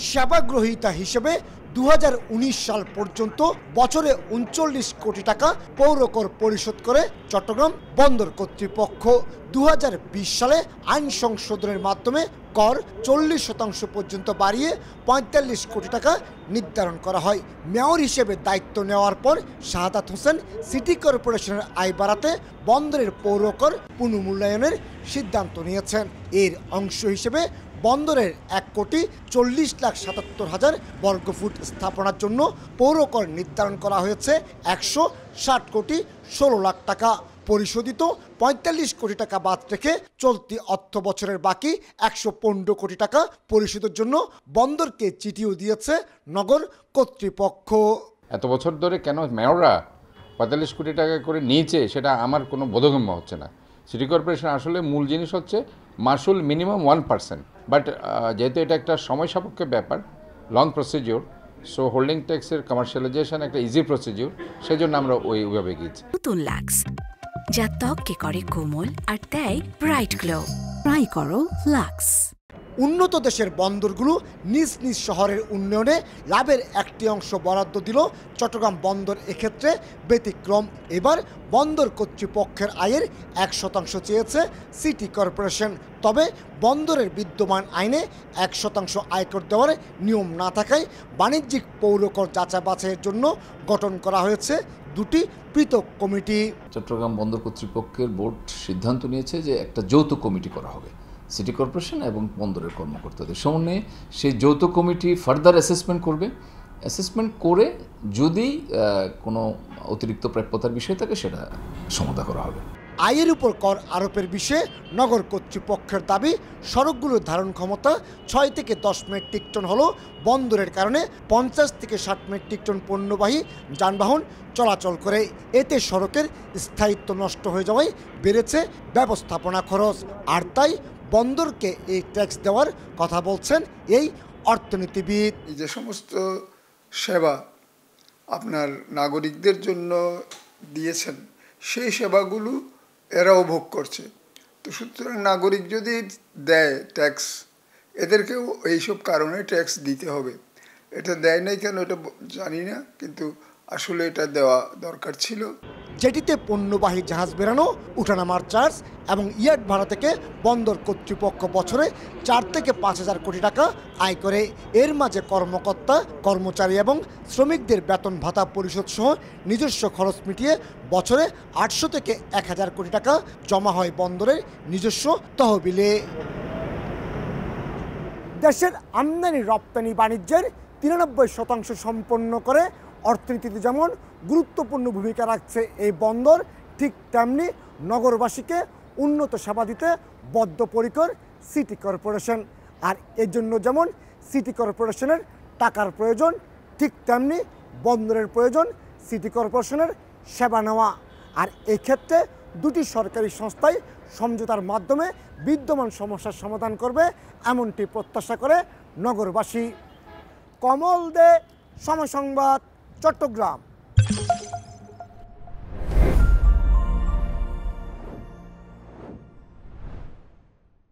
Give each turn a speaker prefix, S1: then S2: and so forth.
S1: সেবাগ্রহীতা হিসেবে 2019 সাল পর্যন্ত বছরে 39 কোটি টাকা পৌরকর পরিশোধ করে চট্টগ্রাম বন্দর কর্তৃপক্ষ। 2020 সালে আইন সংশোধনের মাধ্যমে কর 40% পর্যন্ত বাড়িয়ে 45 কোটি টাকা নির্ধারণ করা হয়। মেয়র হিসেবে দায়িত্ব নেওয়ার পর শাহাদাত হোসেন সিটি কর্পোরেশনের আয় বাড়াতে বন্দরের পৌরকর পুনর্মূল্যায়নের সিদ্ধান্ত নিয়েছেন। এর অংশ হিসেবে বন্দরের 1,40,77,000 বর্গফুট স্থাপনার জন্য পৌরকর নির্ধারণ করা হয়েছে 160,16,00,000 টাকা। পরিশোধিত 45 কোটি টাকা বাদ রেখে চলতি অর্থ বছরের বাকি 115 কোটি টাকা পরিশোধের জন্য বন্দরকে চিঠিও দিয়েছে নগর কর্তৃপক্ষ।
S2: এত বছর ধরে কেন মেয়ররা 45 কোটি টাকা করে নিয়েছে সেটা আমার কোনো বোধগম্য হচ্ছে না। সিটি কর্পোরেশন আসলে মূল জিনিস হচ্ছে মাসুল মিনিমাম 1%, বাট যেহেতু এটা একটা সময় সাপেক্ষ ব্যাপার, লং প্রসিডিওর, সো হোল্ডিং ট্যাক্সের কমার্শিয়ালাইজেশন একটা ইজি প্রসিডিওর, সেই জন্য আমরা ওইভাবে গিয়েছি।
S3: নতুন লাক্স যা ত্বককে করে কোমল আর দেয় ব্রাইট গ্লো। ট্রাই করো লাক্স।
S1: উন্নত দেশের বন্দরগুলো নিজ নিজ শহরের উন্নয়নে লাভের একটি অংশ বরাদ্দ দিল চট্টগ্রাম বন্দর। এক্ষেত্রে ব্যতিক্রম। এবার বন্দর কর্তৃপক্ষের আয়ের 1% চেয়েছে সিটি কর্পোরেশন। তবে বন্দরের বিদ্যমান আইনে 1% আয়কর দেওয়ার নিয়ম না থাকায় বাণিজ্যিক পৌরকর যাচাই বাছাইয়ের জন্য গঠন করা হয়েছে দুটি পৃথক কমিটি।
S4: চট্টগ্রাম বন্দর কর্তৃপক্ষের বোর্ড সিদ্ধান্ত নিয়েছে যে একটা যৌথ কমিটি করা হবে সিটি কর্পোরেশন এবং বন্দরের কর্মকর্তাদের সমন্বয়ে। সেই যৌথ কমিটি ফার্দার অ্যাসেসমেন্ট করবে। অ্যাসেসমেন্ট করে যদি কোনো অতিরিক্ত প্রাপ্যতার বিষয় থাকে সেটা সমাধা করা হবে।
S1: আয়ের উপর কর আরোপের বিষয়ে নগর কর্তৃপক্ষের দাবি, সড়কগুলোর ধারণ ক্ষমতা 6 থেকে 10 মেট্রিক টন হলেও বন্দরের কারণে 50 থেকে 60 মেট্রিক টন পণ্যবাহী যানবাহন চলাচল করে। এতে সড়কের স্থায়িত্ব নষ্ট হয়ে যাওয়ায় বেড়েছে ব্যবস্থাপনা খরচ। আর তাই বন্দরকে এই ট্যাক্স দেওয়ার কথা বলছেন এই অর্থনীতিবিদ।
S5: যে সমস্ত সেবা আপনার নাগরিকদের জন্য দিয়েছেন সেই সেবাগুলো এরাও ভোগ করছে। তো সুতরাং নাগরিক যদি দেয় ট্যাক্স, এদেরকেও এইসব কারণে ট্যাক্স দিতে হবে। এটা দেয় নাই কেন এটা জানি না, কিন্তু আসলে এটা দেওয়া দরকার ছিল।
S1: যেটিতে পণ্যবাহী জাহাজ বেরানো, উঠানামার চার্জ এবং ইয়ার্ড ভাড়া থেকে বন্দর কর্তৃপক্ষ বছরে 4 থেকে 5,000 কোটি টাকা আয় করে। এর মাঝে কর্মকর্তা, কর্মচারী এবং শ্রমিকদের বেতন ভাতা পরিশোধ সহ নিজস্ব খরচ মিটিয়ে বছরে 800 থেকে 1,000 কোটি টাকা জমা হয় বন্দরের নিজস্ব তহবিলে। দেশের আমদানি রপ্তানি বাণিজ্যের 93% সম্পন্ন করে অর্থনীতিতে যেমন গুরুত্বপূর্ণ ভূমিকা রাখছে এই বন্দর, ঠিক তেমনি নগরবাসীকে উন্নত সেবা দিতে বদ্ধপরিকর সিটি কর্পোরেশন। আর এর জন্য যেমন সিটি কর্পোরেশনের টাকার প্রয়োজন, ঠিক তেমনি বন্দরের প্রয়োজন সিটি কর্পোরেশনের সেবা নেওয়া। আর এই ক্ষেত্রে দুটি সরকারি সংস্থাই সমঝোতার মাধ্যমে বিদ্যমান সমস্যার সমাধান করবে, এমনটি প্রত্যাশা করে নগরবাসী। কমল দে, সময় সংবাদ, চট্টগ্রাম।